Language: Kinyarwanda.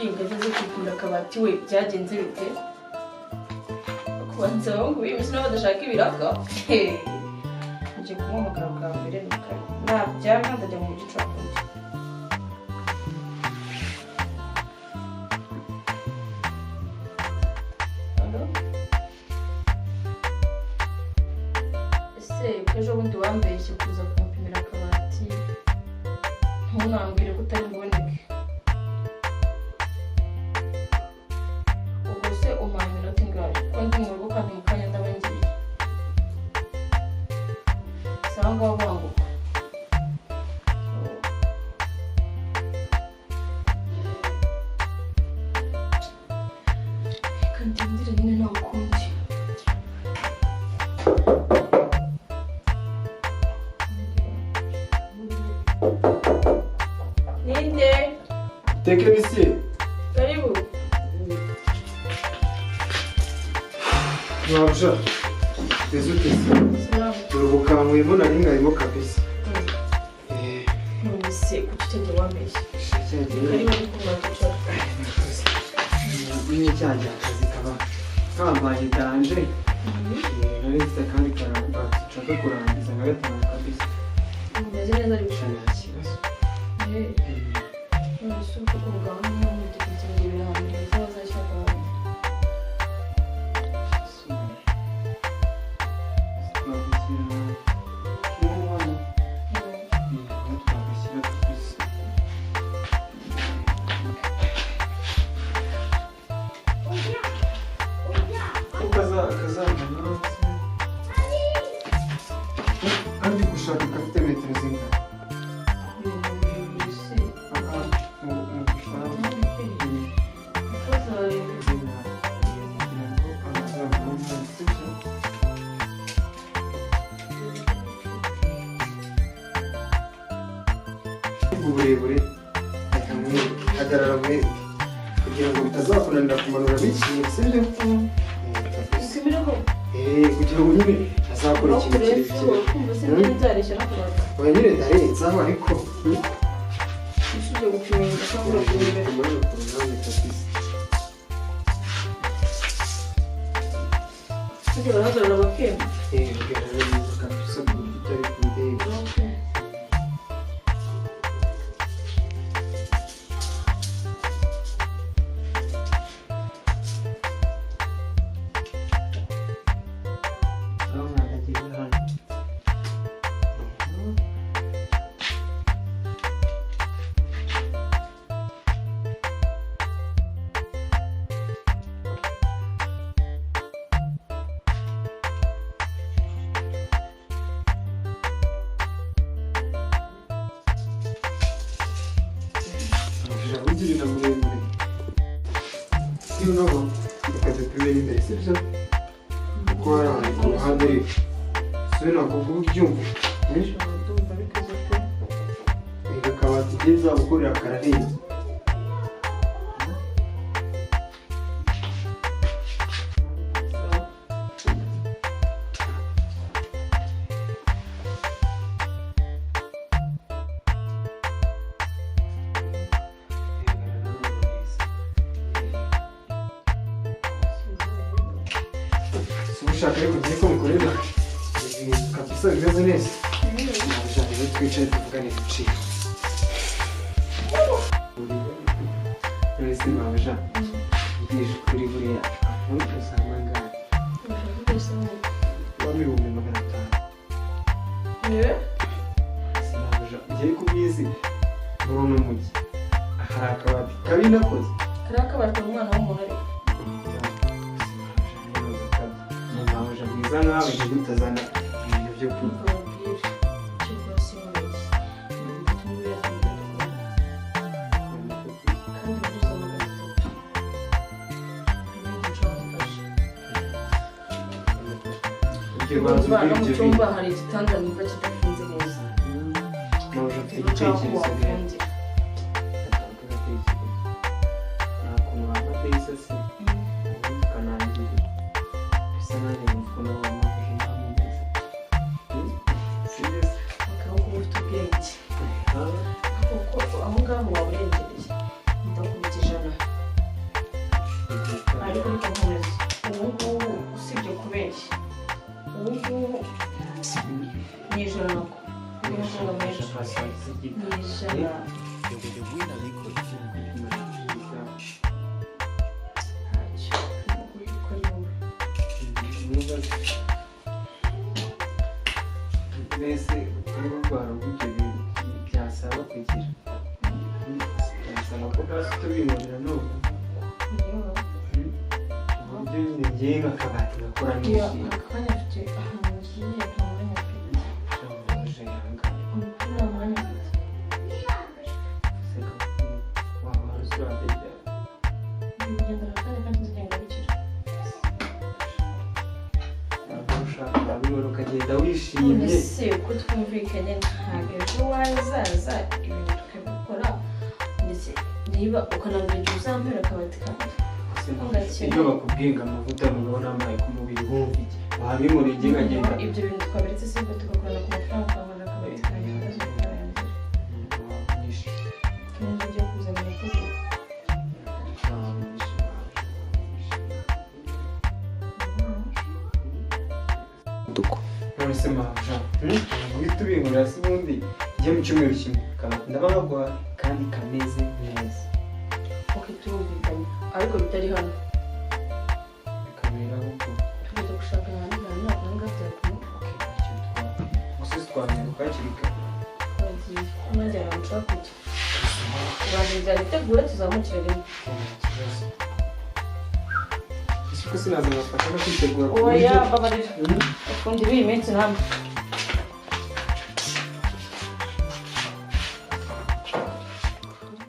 ubwenge aze kugura akabati we byagenze bite kubanza ngo bimeze n'abadashaka ibiraka nje kumuhamagara bwa mbere nabyanga ndajya mu gicuku ejo bundi wambeshye kuza kumpimira akabati ntunambwire ko utari buboneke ubwo se umpaye iminota ingahe ko ndi mu rugo kandi mu kanya ndaba ngiye sawa ngaho banguka reka ndindire nyine nawe ukundi Tekinisiye. Karibu. Mabuja. Bezute. Salamu. Turubuka mwimo na ringa imo kabisa. Nonese kucitende wambeshye. Karibu kubanza. Ni cyanje akazi kambaye danje. Naretse kandi karamba nshaka kurangiza na gatanu kabisa. Umeze neza ari gushana kibazo. Nonese kuvuga ngo mugize ibihano bizaza cyangwa Andi gushaka kafite metero zingana. Uburebure ahagarara mwe kugira ngo bitazakunanira kumanura bikinye sibyo kugira ngo nyine azakora ikintu kirekire oya nyine ndarenzaho ariko usibye gupimisha cyangwa kumanura Ujye barahagarara bakema bigaragara neza kabisa ku buryo utari ku ndege ugirira muremure noneho ukajya kubera imbere sibyo kuko hari abantu ku ruhande siwe ntabwo uba ubyumva akabati keza gukorera kararenze ushaka ariko ugiye ko mukorera kabisa bimeze neza nabashaka rero twicaye tuvugane ibiciro uretse mabuja ubwije kuri buriya aho usanga ngaho waba ibihumbi 500 mabuja ugiye kubizi muri uno mujyi hari akabati kabi nakoze kariya kabati umwana w'umuntu ariko mwiza nkawe njye utazana ibintu byo kunywa no mu cyumba hari igitanda numva kidafunze neza mabuja afite igitekerezo rero ntakuntu wafata isasi ukanangira bisa nabi mukunda wa mabuja ntamugeze sibyo akaba ufite ubwenge kuko aho ngaho waba urengereye ndakubita 100 mbese urwara rw'ibyo bintu byasaba kugira byasaba ko hasi tubibonera n'ubu uburyo nyine ngiye nk'akabati gakora n'ishimwe akanya afite ahantu ugiye ntamwanya afite mabuja yanga nta mwanya afite seka waba warusura byari urugendo akanya kandi nzigenda bikira ntabwo ushaka wabibona ukagenda wishimye ese uko twumvikanye ntabwo ejo wazaza ibintu tukabikora ndetse niba ukanambura igihe uzampera akabati kanjye iyo bakubwiye ngo amavuta y'umugabo n'amazi ku mubiri wumva iki wahabimuriye igihe nkagenda ibyo bintu twabiretse sibwo tugakorana ku mafaranga ukabona akabati kanjye kazo karangira kenshi ujya kuza mu mategeko none se mabuja uhita ubingurira se ubundi ujye mu cyumweru kimwe kabati ndabaguha kandi kameze neza oke turumvikanye ariko bitari hano bikamera nk'uko tugeze gushaka ahandi hantu ntabwo byakunda gusa twanyaruka hakiri kare twagiye nanjye ahantu ushaka kujya ubanza inzira itegura tuzamukire rimwe isuku sinaza ngafasha no kwitegura oya babarira ukundi b'iyi minsi namwe